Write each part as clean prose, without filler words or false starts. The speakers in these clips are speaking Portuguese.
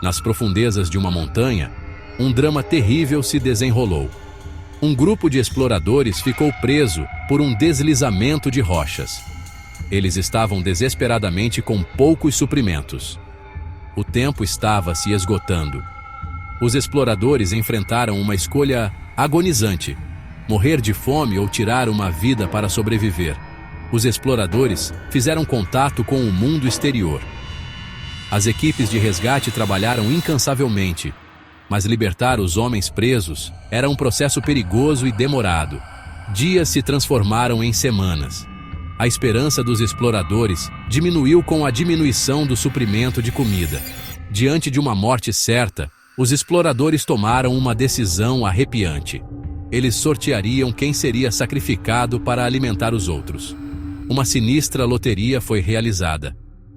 Nas profundezas de uma montanha, um drama terrível se desenrolou. Um grupo de exploradores ficou preso por um deslizamento de rochas. Eles estavam desesperadamente com poucos suprimentos. O tempo estava se esgotando. Os exploradores enfrentaram uma escolha agonizante: morrer de fome ou tirar uma vida para sobreviver. Os exploradores fizeram contato com o mundo exterior. As equipes de resgate trabalharam incansavelmente, mas libertar os homens presos era um processo perigoso e demorado. Dias se transformaram em semanas. A esperança dos exploradores diminuiu com a diminuição do suprimento de comida. Diante de uma morte certa, os exploradores tomaram uma decisão arrepiante. Eles sorteariam quem seria sacrificado para alimentar os outros. Uma sinistra loteria foi realizada.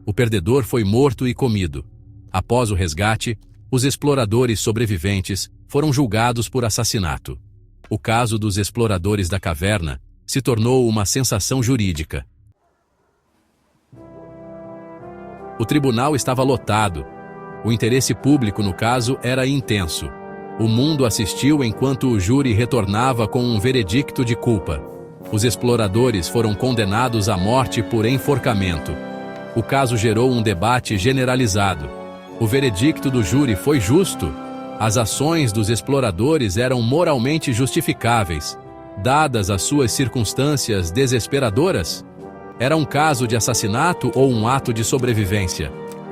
O perdedor foi morto e comido. Após o resgate, os exploradores sobreviventes foram julgados por assassinato. O caso dos exploradores da caverna se tornou uma sensação jurídica. O tribunal estava lotado. O interesse público no caso era intenso. O mundo assistiu enquanto o júri retornava com um veredicto de culpa. Os exploradores foram condenados à morte por enforcamento. O caso gerou um debate generalizado. O veredicto do júri foi justo. As ações dos exploradores eram moralmente justificáveis, dadas as suas circunstâncias desesperadoras. Era um caso de assassinato ou um ato de sobrevivência?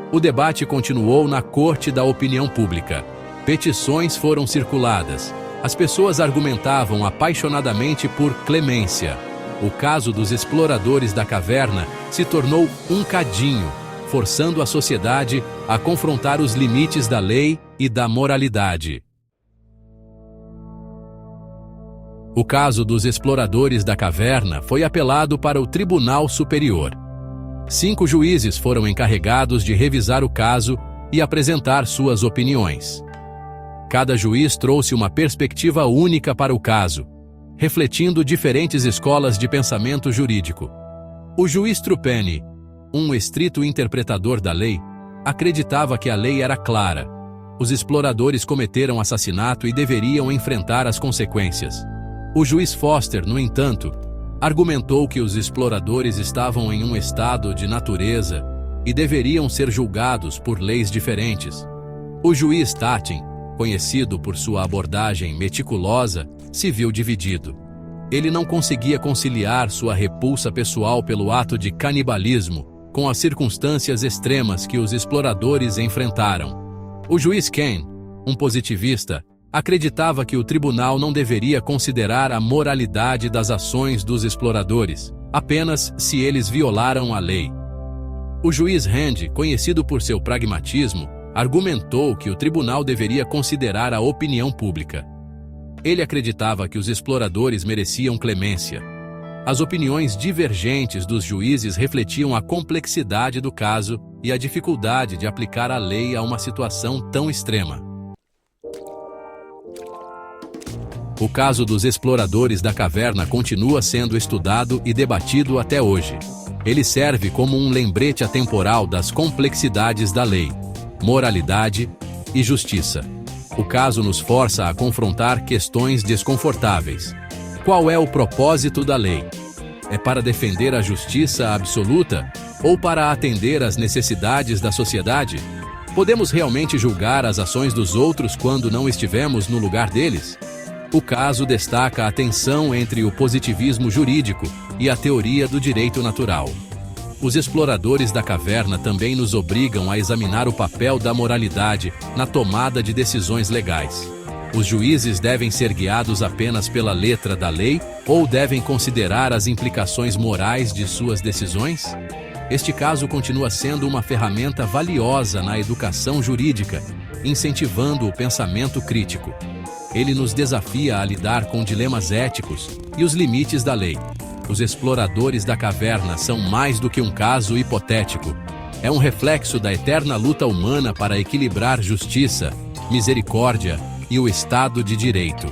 O debate continuou na corte da opinião pública. Petições foram circuladas. As pessoas argumentavam apaixonadamente por clemência. O caso dos exploradores da caverna se tornou um cadinho, forçando a sociedade a confrontar os limites da lei e da moralidade. O caso dos exploradores da caverna foi apelado para o Tribunal Superior. 5 juízes foram encarregados de revisar o caso e apresentar suas opiniões. Cada juiz trouxe uma perspectiva única para o caso, refletindo diferentes escolas de pensamento jurídico. O juiz Trupani, um estrito interpretador da lei, acreditava que a lei era clara. Os exploradores cometeram assassinato e deveriam enfrentar as consequências. O juiz Foster, no entanto, argumentou que os exploradores estavam em um estado de natureza e deveriam ser julgados por leis diferentes. O juiz Tatin, conhecido por sua abordagem meticulosa, se viu dividido. Ele não conseguia conciliar sua repulsa pessoal pelo ato de canibalismo com as circunstâncias extremas que os exploradores enfrentaram. O juiz Kane, um positivista, acreditava que o tribunal não deveria considerar a moralidade das ações dos exploradores, apenas se eles violaram a lei. O juiz Rand, conhecido por seu pragmatismo, argumentou que o tribunal deveria considerar a opinião pública. Ele acreditava que os exploradores mereciam clemência. As opiniões divergentes dos juízes refletiam a complexidade do caso e a dificuldade de aplicar a lei a uma situação tão extrema. O caso dos exploradores da caverna continua sendo estudado e debatido até hoje. Ele serve como um lembrete atemporal das complexidades da lei, moralidade e justiça. O caso nos força a confrontar questões desconfortáveis. Qual é o propósito da lei? É para defender a justiça absoluta ou para atender às necessidades da sociedade? Podemos realmente julgar as ações dos outros quando não estivemos no lugar deles? O caso destaca a tensão entre o positivismo jurídico e a teoria do direito natural. Os exploradores da caverna também nos obrigam a examinar o papel da moralidade na tomada de decisões legais. Os juízes devem ser guiados apenas pela letra da lei ou devem considerar as implicações morais de suas decisões? Este caso continua sendo uma ferramenta valiosa na educação jurídica, incentivando o pensamento crítico. Ele nos desafia a lidar com dilemas éticos e os limites da lei. Os exploradores da caverna são mais do que um caso hipotético. É um reflexo da eterna luta humana para equilibrar justiça, misericórdia e o Estado de Direito.